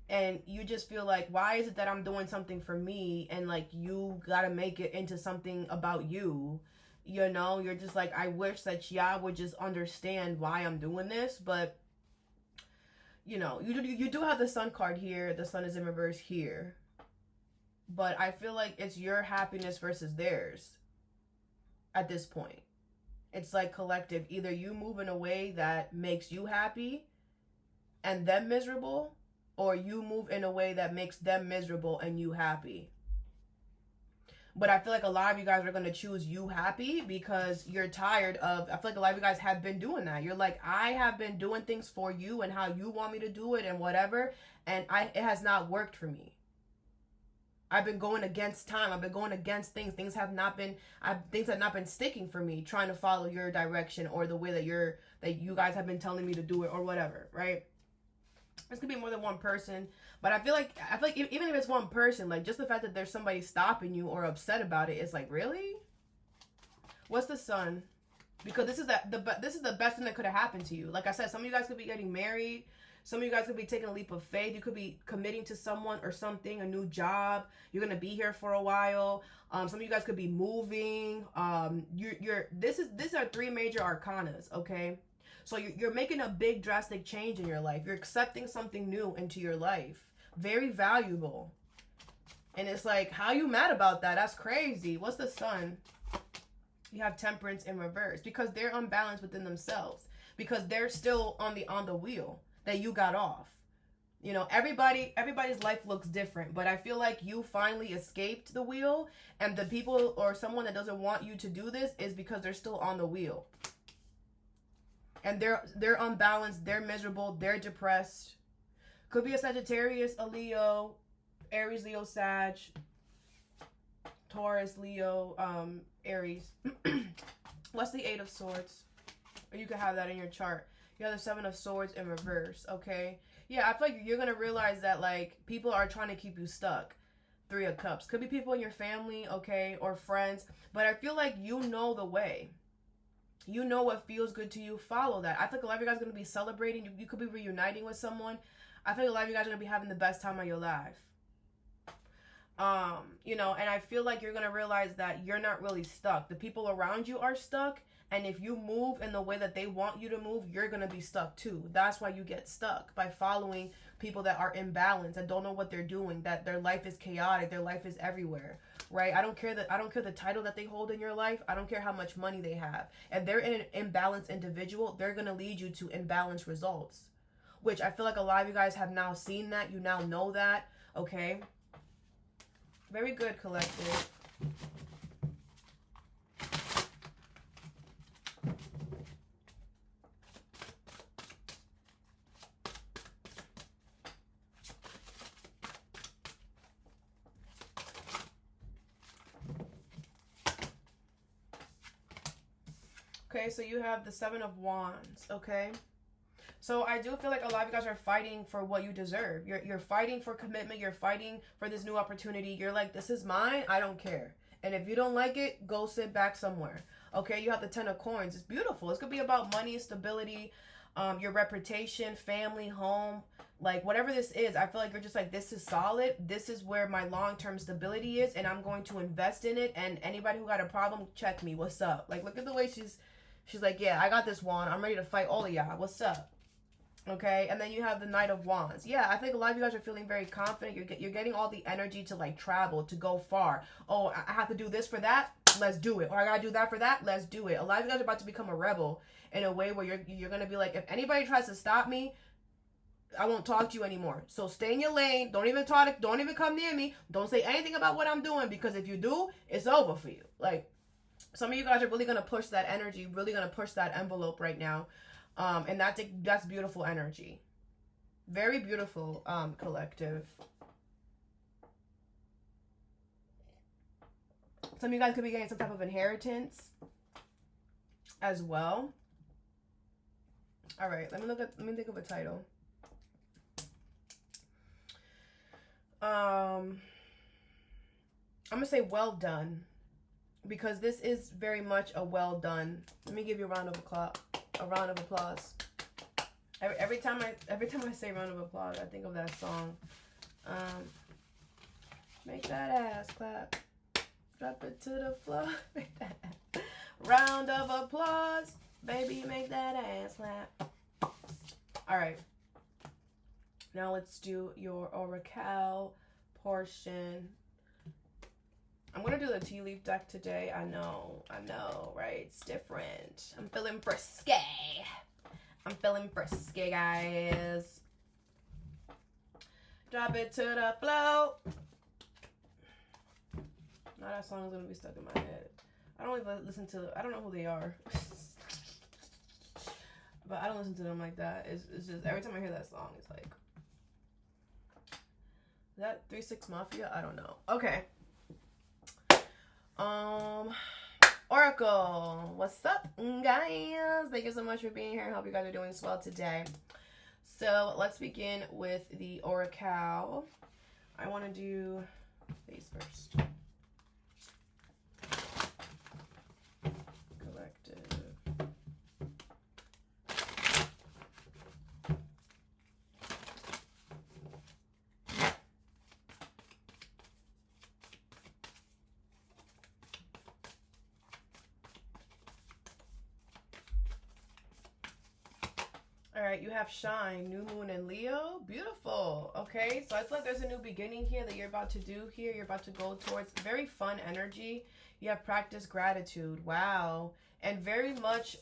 And you just feel like, why is it that I'm doing something for me and, like, you got to make it into something about you? You know, you're just like, I wish that y'all would just understand why I'm doing this. But, you know, you do have the Sun card here. The Sun is in reverse here. But I feel like it's your happiness versus theirs. At this point, it's like collective. Either you move in a way that makes you happy and them miserable, or you move in a way that makes them miserable and you happy. But I feel like a lot of you guys are going to choose you happy because you're tired of, I feel like a lot of you guys have been doing that. You're like, I have been doing things for you and how you want me to do it and whatever, and it has not worked for me. I've been going against time. I've been going against things. Things have not been sticking for me, trying to follow your direction or the way that you guys have been telling me to do it or whatever, right? This could be more than one person, but I feel like even if it's one person, like just the fact that there's somebody stopping you or upset about it, it's like, really? What's the Sun? Because this is the best thing that could have happened to you. Like I said, some of you guys could be getting married. Some of you guys could be taking a leap of faith. You could be committing to someone or something, a new job. You're going to be here for a while. Some of you guys could be moving. These are three major arcanas, okay? So you're making a big drastic change in your life. You're accepting something new into your life. Very valuable. And it's like, how you mad about that? That's crazy. What's the Sun? You have Temperance in reverse because they're unbalanced within themselves, because they're still on the wheel that you got off. You know, everybody's life looks different, but I feel like you finally escaped the wheel, and the people or someone that doesn't want you to do this is because they're still on the wheel. And they're unbalanced, they're miserable, they're depressed. Could be a Sagittarius, a Leo, Aries, Leo, Sag, Taurus, Leo, Aries. What's the Eight of Swords? Or you could have that in your chart. You have the Seven of Swords in reverse, okay? Yeah, I feel like you're going to realize that, like, people are trying to keep you stuck. Three of Cups. Could be people in your family, okay, or friends. But I feel like you know the way. You know what feels good to you. Follow that. I feel like a lot of you guys are going to be celebrating. You could be reuniting with someone. I feel like a lot of you guys are going to be having the best time of your life. You know, and I feel like you're going to realize that you're not really stuck. The people around you are stuck. And if you move in the way that they want you to move, you're going to be stuck too. That's why you get stuck, by following people that are imbalanced, that don't know what they're doing, that their life is chaotic, their life is everywhere, right? I don't care the title that they hold in your life. I don't care how much money they have. If they're an imbalanced individual, they're going to lead you to imbalanced results, which I feel like a lot of you guys have now seen that. You now know that, okay? Very good, collective. Okay, so you have the Seven of Wands, okay? So I do feel like a lot of you guys are fighting for what you deserve. You're fighting for commitment. You're fighting for this new opportunity. You're like, this is mine. I don't care. And if you don't like it, go sit back somewhere. Okay, you have the Ten of Coins. It's beautiful. It's going to be about money, stability, your reputation, family, home. Like, whatever this is, I feel like you're just like, this is solid. This is where my long-term stability is, and I'm going to invest in it. And anybody who got a problem, check me. What's up? Like, look at the way she's like, yeah, I got this wand. I'm ready to fight all of y'all. What's up? Okay, and then you have the Knight of Wands. Yeah, I think a lot of you guys are feeling very confident. You're getting all the energy to like travel, to go far. Oh, I have to do this for that. Let's do it. Or I gotta do that for that. Let's do it. A lot of you guys are about to become a rebel in a way where you're gonna be like, if anybody tries to stop me, I won't talk to you anymore. So stay in your lane. Don't even talk. Don't even come near me. Don't say anything about what I'm doing, because if you do, it's over for you. Like, some of you guys are really gonna push that energy, really gonna push that envelope right now. And that's beautiful energy. Very beautiful, collective. Some of you guys could be getting some type of inheritance as well. All right, let me think of a title. I'm gonna say well done, because this is very much a well done. Let me give you a round of applause. Every time I say round of applause, I think of that song. Make that ass clap. Drop it to the floor. Make that ass. Round of applause. Baby, make that ass clap. All right. Now let's do your oracle portion. I'm going to do the tea leaf deck today. I know, right? It's different. I'm feeling frisky. Guys. Drop it to the floor. Now that song is going to be stuck in my head. I don't even listen to, I don't know who they are. But I don't listen to them like that. It's just, every time I hear that song, it's like, is that 3-6 Mafia? I don't know. Okay. Oracle, what's up, guys? Thank you so much for being here. I hope you guys are doing swell today. So let's begin with the oracle. I want to do these first. Collective. All right, you have Shine, New Moon, and Leo. Beautiful. Okay, so I feel like there's a new beginning here that you're about to do here. You're about to go towards very fun energy. You have Practice Gratitude. Wow. And very much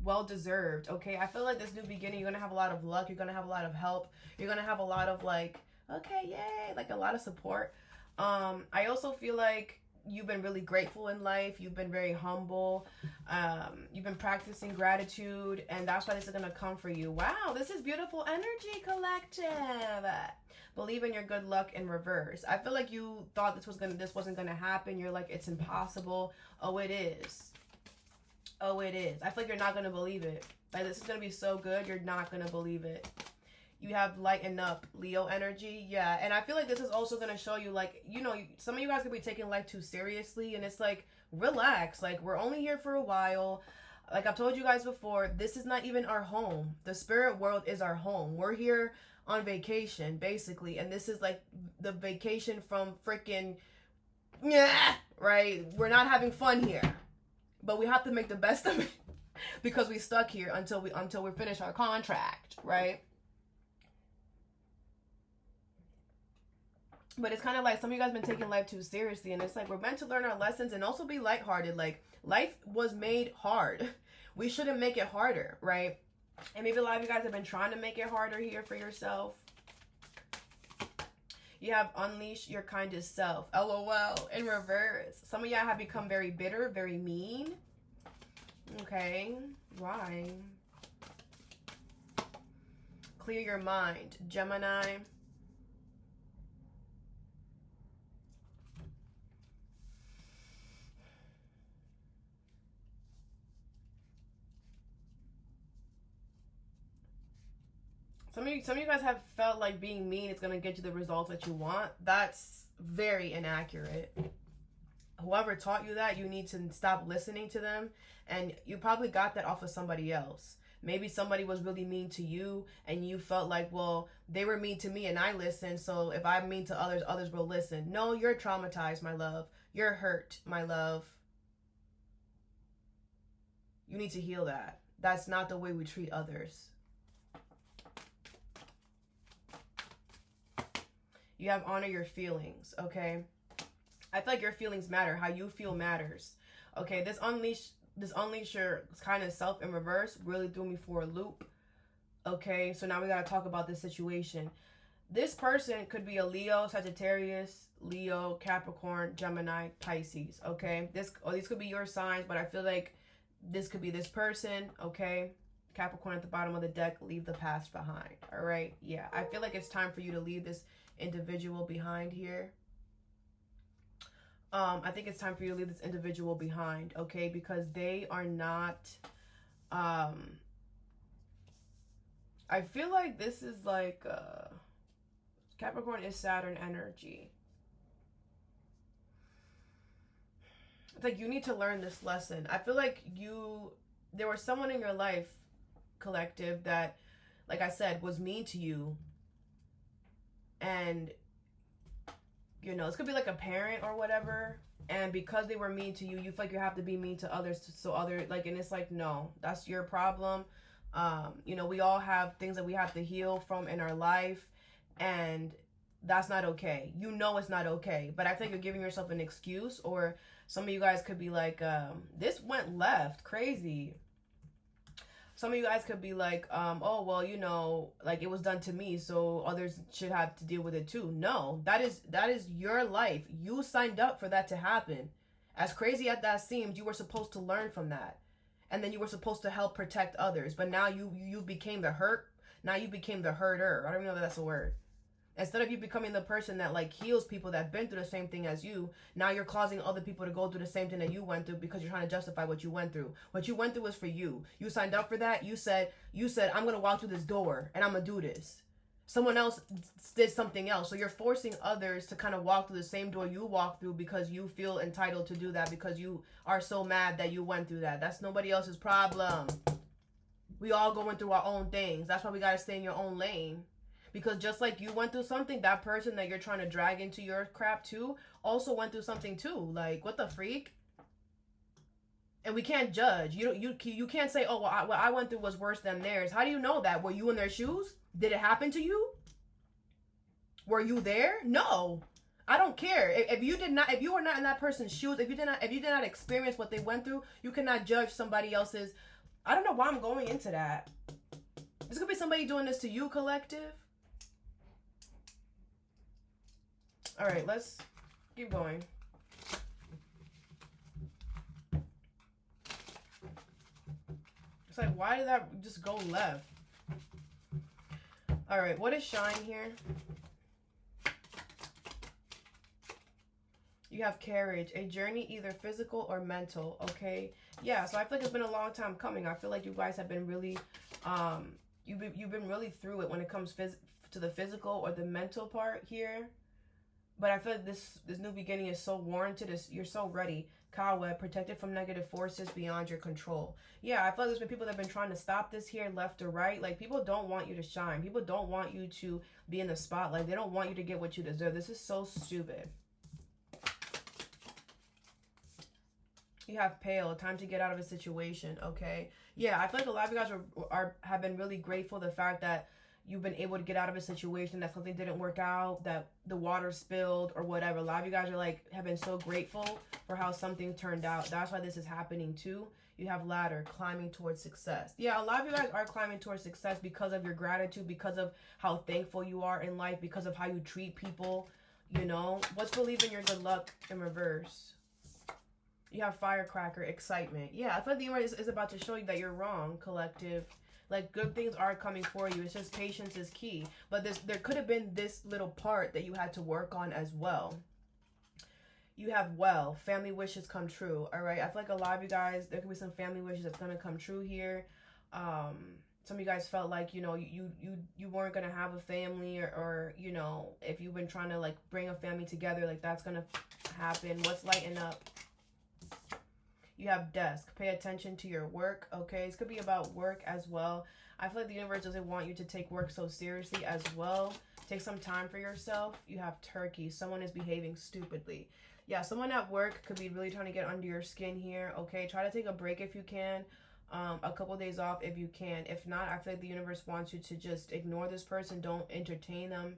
well-deserved, okay? I feel like this new beginning, you're going to have a lot of luck. You're going to have a lot of help. You're going to have a lot of like, okay, yay, like a lot of support. I also feel like you've been really grateful in life. You've been very humble. You've been practicing gratitude, and that's why this is going to come for you. Wow, this is beautiful energy, collective. Believe in your good luck in reverse. I feel like you thought this wasn't going to happen. You're like, it's impossible. Oh, it is. Oh, it is. I feel like you're not going to believe it. Like, this is going to be so good, you're not going to believe it. You have lighten up, Leo energy. Yeah, and I feel like this is also going to show you, like, you know, some of you guys could be taking life too seriously, and it's like, relax. Like, we're only here for a while. Like I've told you guys before, this is not even our home. The spirit world is our home. We're here on vacation, basically, and this is like the vacation from freaking, yeah, right? We're not having fun here, but we have to make the best of it because we stuck here until we finish our contract, right? But it's kind of like some of you guys have been taking life too seriously, and it's like we're meant to learn our lessons and also be lighthearted. Like, life was made hard. We shouldn't make it harder, right? And maybe a lot of you guys have been trying to make it harder here for yourself. You have unleash your kindest self. LOL. In reverse. Some of y'all have become very bitter, very mean. Okay. Why? Clear your mind. Gemini. Some of you guys have felt like being mean is going to get you the results that you want. That's very inaccurate. Whoever taught you that, you need to stop listening to them. And you probably got that off of somebody else. Maybe somebody was really mean to you and you felt like, well, they were mean to me and I listened. So if I'm mean to others, others will listen. No, you're traumatized, my love. You're hurt, my love. You need to heal that. That's not the way we treat others. You have honor your feelings, okay? I feel like your feelings matter. How you feel matters. Okay, this unleash your kind of self in reverse really threw me for a loop. Okay, so now we got to talk about this situation. This person could be a Leo, Sagittarius, Leo, Capricorn, Gemini, Pisces, okay? These could be your signs, but I feel like this could be this person, okay? Capricorn at the bottom of the deck, leave the past behind, all right? Yeah, I feel like it's time for you to leave this individual behind here. I think it's time for you to leave this individual behind, okay? Because they are not, I feel like this is like, Capricorn is Saturn energy. It's like you need to learn this lesson. I feel like there was someone in your life, collective, that, like I said, was mean to you. And, you know, this could be like a parent or whatever. And because they were mean to you, you feel like you have to be mean to others. And it's like, no, that's your problem. You know, we all have things that we have to heal from in our life. And that's not okay. You know it's not okay. But I think you're giving yourself an excuse. Or some of you guys could be like, this went left. Crazy. Some of you guys could be like, oh, well, you know, like it was done to me, so others should have to deal with it too. No, that is your life. You signed up for that to happen. As crazy as that seems, you were supposed to learn from that. And then you were supposed to help protect others. But now you became the hurt. Now you became the hurter. I don't even know if that's a word. Instead of you becoming the person that like heals people that have been through the same thing as you, now you're causing other people to go through the same thing that you went through because you're trying to justify what you went through. What you went through was for you. You signed up for that. You said, I'm going to walk through this door and I'm going to do this. Someone else did something else. So you're forcing others to kind of walk through the same door you walked through because you feel entitled to do that because you are so mad that you went through that. That's nobody else's problem. We all going through our own things. That's why we got to stay in your own lane. Because just like you went through something, that person that you're trying to drag into your crap too also went through something too. Like, what the freak? And we can't judge. You can't say, oh, well, what I went through was worse than theirs. How do you know that? Were you in their shoes? Did it happen to you? Were you there? No. I don't care. If you were not in that person's shoes, if you did not experience what they went through, you cannot judge somebody else's. I don't know why I'm going into that. This could be somebody doing this to you, collective. All right, let's keep going. It's like, why did that just go left? All right, what is shine here? You have carriage, a journey either physical or mental, okay? Yeah, so I feel like it's been a long time coming. I feel like you guys have been really, you've been really through it when it comes to the physical or the mental part here. But I feel like this new beginning is so warranted. You're so ready. Cobweb, protected from negative forces beyond your control. Yeah, I feel like there's been people that have been trying to stop this here, left or right. Like, people don't want you to shine. People don't want you to be in the spotlight. They don't want you to get what you deserve. This is so stupid. You have pale, time to get out of a situation, okay? Yeah, I feel like a lot of you guys have been really grateful the fact that, you've been able to get out of a situation, that something didn't work out, that the water spilled or whatever. A lot of you guys are like, have been so grateful for how something turned out. That's why this is happening too. You have ladder, climbing towards success. Yeah, a lot of you guys are climbing towards success because of your gratitude, because of how thankful you are in life, because of how you treat people, you know. What's believing your good luck in reverse? You have firecracker, excitement. Yeah, I feel like the universe is about to show you that you're wrong, collective. Like, good things are coming for you. It's just patience is key. But there could have been this little part that you had to work on as well. You have family wishes come true. All right. I feel like a lot of you guys, there could be some family wishes that's going to come true here. Some of you guys felt like, you know, you weren't going to have a family, or, you know, if you've been trying to like bring a family together, like that's going to happen. What's lighting up? You have desk. Pay attention to your work. Okay. This could be about work as well. I feel like the universe doesn't want you to take work so seriously as well. Take some time for yourself. You have turkey. Someone is behaving stupidly. Yeah, someone at work could be really trying to get under your skin here. Okay, try to take a break if you can. A couple days off if you can. If not, I feel like the universe wants you to just ignore this person. Don't entertain them.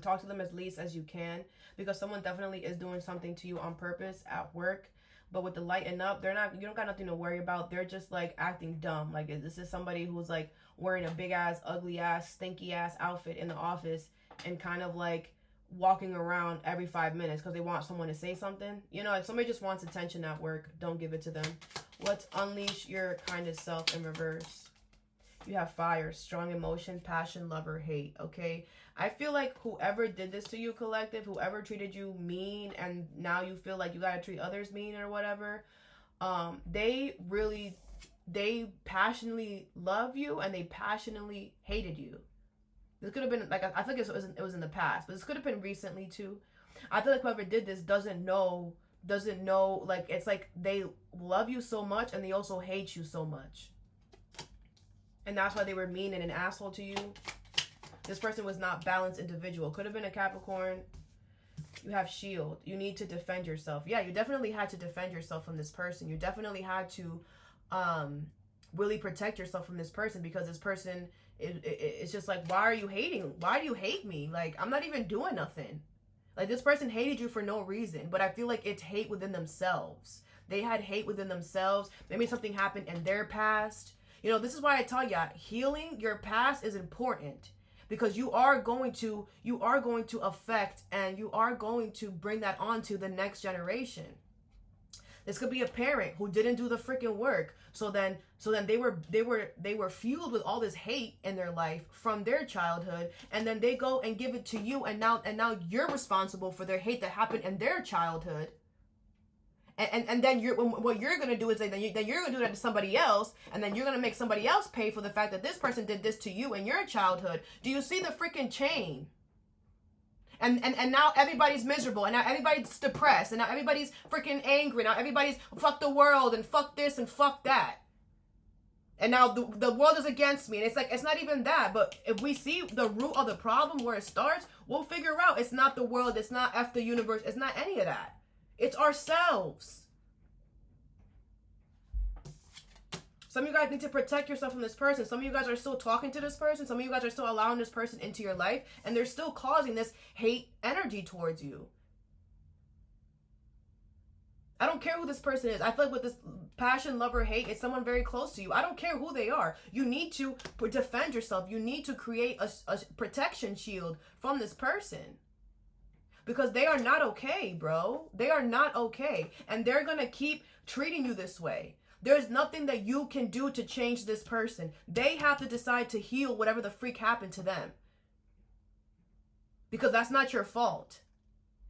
Talk to them as least as you can, because someone definitely is doing something to you on purpose at work. But with the lighten up, you don't got nothing to worry about. They're just like acting dumb. Like, this is somebody who's like wearing a big ass, ugly ass, stinky ass outfit in the office and kind of like walking around every 5 minutes because they want someone to say something. You know, if somebody just wants attention at work, don't give it to them. Let's unleash your kindest self in reverse. You have fire, strong emotion, passion, love, or hate. Okay, I feel like whoever did this to you, collective, whoever treated you mean, and now you feel like you gotta treat others mean or whatever, they passionately love you and they passionately hated you. This could have been like, I think it was in the past, but this could have been recently too. I feel like whoever did this doesn't know, like, it's like they love you so much and they also hate you so much. And that's why they were mean and an asshole to you. This person was not balanced individual. Could have been a Capricorn. You have shield. You need to defend yourself. Yeah, you definitely had to defend yourself from this person. You definitely had to really protect yourself from this person, because this person, it's just like, why are you hating? Why do you hate me? Like, I'm not even doing nothing. Like, this person hated you for no reason, but I feel like it's hate within themselves. They had hate within themselves. Maybe something happened in their past. You know, this is why I tell ya, healing your past is important, because you are going to affect and you are going to bring that on to the next generation. This could be a parent who didn't do the freaking work. So then they were fueled with all this hate in their life from their childhood, and then they go and give it to you, and now you're responsible for their hate that happened in their childhood. And then what you're going to do is then you're going to do that to somebody else, and then you're going to make somebody else pay for the fact that this person did this to you in your childhood. Do you see the freaking chain? And now everybody's miserable, and now everybody's depressed, and now everybody's freaking angry. Now everybody's fuck the world and fuck this and fuck that. And now the world is against me. And it's like, it's not even that. But if we see the root of the problem where it starts, we'll figure out it's not the world, it's not F the universe, it's not any of that. It's ourselves. Some of you guys need to protect yourself from this person. Some of you guys are still talking to this person. Some of you guys are still allowing this person into your life, and they're still causing this hate energy towards you. I don't care who this person is. I feel like with this passion, love, or hate, it's someone very close to you. I don't care who they are. You need to defend yourself. You need to create a protection shield from this person. Because they are not okay, bro. They are not okay. And they're going to keep treating you this way. There's nothing that you can do to change this person. They have to decide to heal whatever the freak happened to them. Because that's not your fault.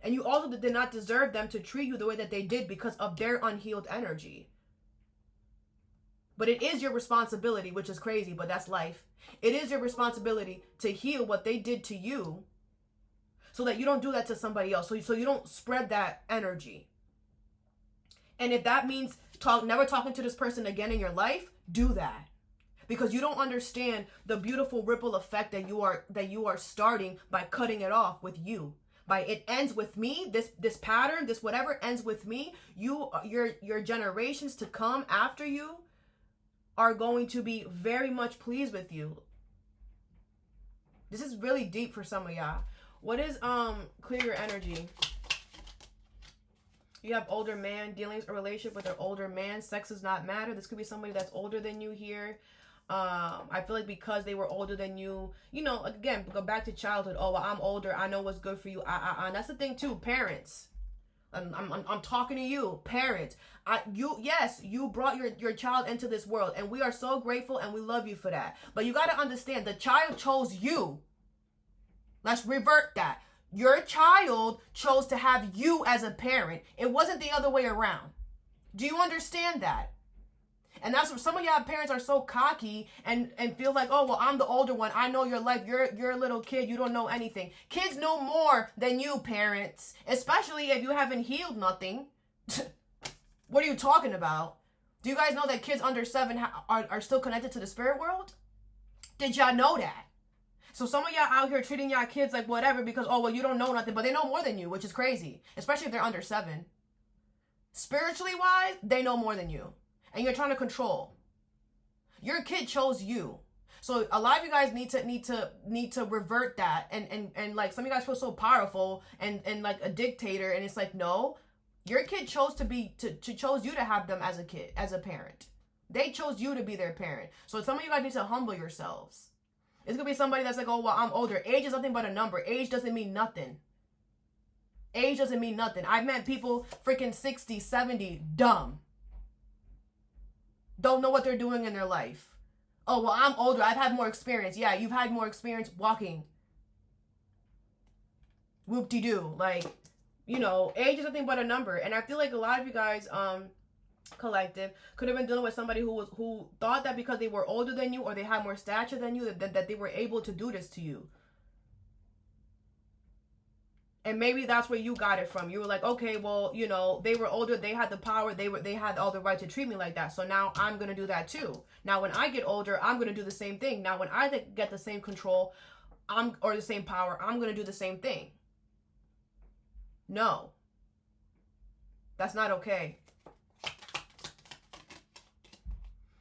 And you also did not deserve them to treat you the way that they did because of their unhealed energy. But it is your responsibility, which is crazy, but that's life. It is your responsibility to heal what they did to you, so that you don't do that to somebody else. So you don't spread that energy. And if that means never talking to this person again in your life, do that. Because you don't understand the beautiful ripple effect that you are starting by cutting it off with you. By it ends with me, this pattern, this whatever ends with me, your generations to come after you are going to be very much pleased with you. This is really deep for some of y'all. What is clear your energy? You have older man, dealings or relationship with an older man. Sex does not matter. This could be somebody that's older than you here. I feel like because they were older than you, you know, again, go back to childhood. Oh, well, I'm older. I know what's good for you. And that's the thing too. Parents. I'm talking to you, parents. Yes, you brought your child into this world, and we are so grateful and we love you for that. But you got to understand, the child chose you. Let's revert that. Your child chose to have you as a parent. It wasn't the other way around. Do you understand that? And that's what some of y'all parents are so cocky and feel like, oh, well, I'm the older one. I know your life. You're a little kid. You don't know anything. Kids know more than you, parents, especially if you haven't healed nothing. What are you talking about? Do you guys know that kids under 7 are still connected to the spirit world? Did y'all know that? So some of y'all out here treating y'all kids like whatever because, oh, well, you don't know nothing, but they know more than you, which is crazy, especially if they're under 7. Spiritually wise, they know more than you. And you're trying to control. Your kid chose you. So a lot of you guys need to revert that and like some of you guys feel so powerful and like a dictator, and it's like, no, your kid chose chose you to have them as a kid, as a parent. They chose you to be their parent. So some of you guys need to humble yourselves. It's gonna be somebody that's like, oh, well, I'm older. Age is nothing but a number. Age doesn't mean nothing. Age doesn't mean nothing. I've met people freaking 60, 70, dumb. Don't know what they're doing in their life. Oh, well, I'm older. I've had more experience. Yeah, you've had more experience walking. Whoop-de-doo. Like, you know, age is nothing but a number. And I feel like a lot of you guys, collective, could have been dealing with somebody who thought that because they were older than you or they had more stature than you, that they were able to do this to you. And maybe that's where you got it from. You were like, okay, well, you know, they were older. They had the power. They had all the right to treat me like that. So now I'm going to do that too. Now, when I get older, I'm going to do the same thing. Now, when I get the same control, or the same power, I'm going to do the same thing. No. That's not okay.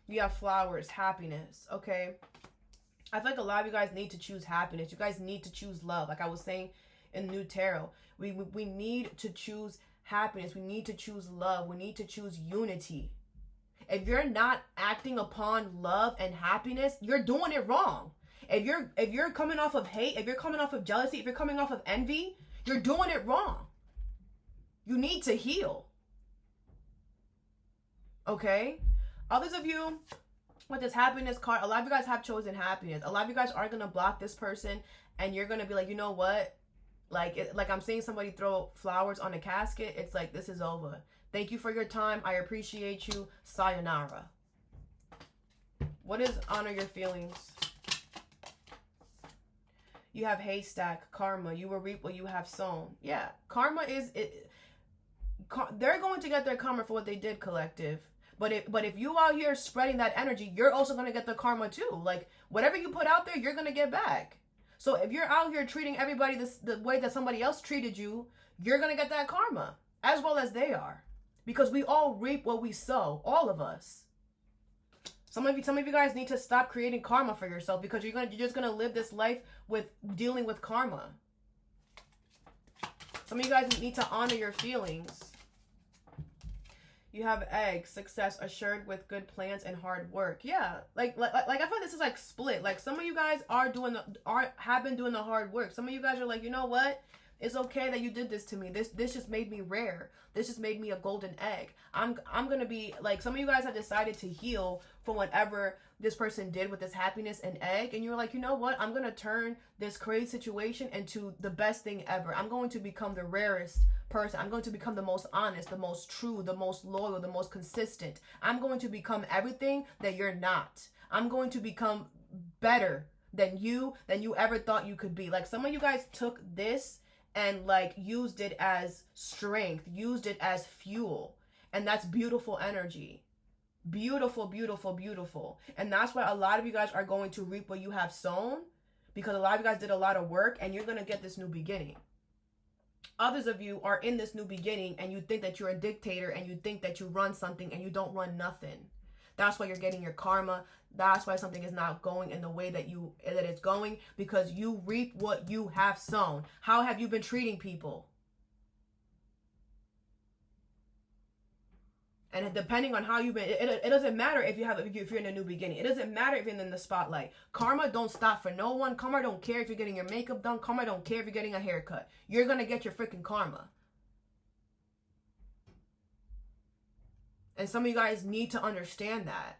You have flowers, happiness, okay? I feel like a lot of you guys need to choose happiness. You guys need to choose love. Like I was saying, in New Tarot, we need to choose happiness. We need to choose love. We need to choose unity. If you're not acting upon love and happiness, you're doing it wrong. If you're coming off of hate, if you're coming off of jealousy, if you're coming off of envy, you're doing it wrong. You need to heal. Okay? Others of you with this happiness card, a lot of you guys have chosen happiness. A lot of you guys are going to block this person, and you're going to be like, you know what? Like I'm seeing somebody throw flowers on a casket. It's like, this is over. Thank you for your time. I appreciate you. Sayonara. What is honor your feelings? You have haystack, karma. You will reap what you have sown. Yeah, karma is it. They're going to get their karma for what they did, collective. But if you out here spreading that energy, you're also going to get the karma too. Like whatever you put out there, you're going to get back. So if you're out here treating everybody the way that somebody else treated you, you're going to get that karma as well as they are. Because we all reap what we sow, all of us. Some of you guys need to stop creating karma for yourself because you're just going to live this life with dealing with karma. Some of you guys need to honor your feelings. You have eggs, success assured with good plans and hard work. Yeah, like I feel like this is like split. Like some of you guys have been doing the hard work. Some of you guys are like, you know what? It's okay that you did this to me. This just made me rare. This just made me a golden egg. I'm gonna be like, some of you guys have decided to heal from whatever this person did with this happiness and egg, and you're like, you know what? I'm gonna turn this crazy situation into the best thing ever. I'm going to become the rarest person. I'm going to become the most honest, the most true, the most loyal, the most consistent. I'm going to become everything that you're not. I'm going to become better than you ever thought you could be. Like some of you guys took this and like used it as strength, used it as fuel. And that's beautiful energy. Beautiful, beautiful, beautiful. And that's why a lot of you guys are going to reap what you have sown, because a lot of you guys did a lot of work and you're going to get this new beginning. Others of you are in this new beginning and you think that you're a dictator and you think that you run something and you don't run nothing. That's why you're getting your karma. That's why something is not going in the way that it's going, because you reap what you have sown. How have you been treating people? And depending on how you've been, it doesn't matter if you're in a new beginning. It doesn't matter if you're in the spotlight. Karma don't stop for no one. Karma don't care if you're getting your makeup done. Karma don't care if you're getting a haircut. You're gonna get your freaking karma. And some of you guys need to understand that.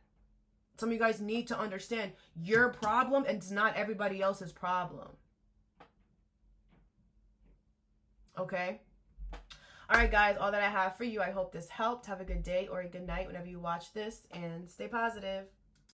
Some of you guys need to understand your problem, and it's not everybody else's problem. Okay? All right, guys, all that I have for you. I hope this helped. Have a good day or a good night whenever you watch this, and stay positive.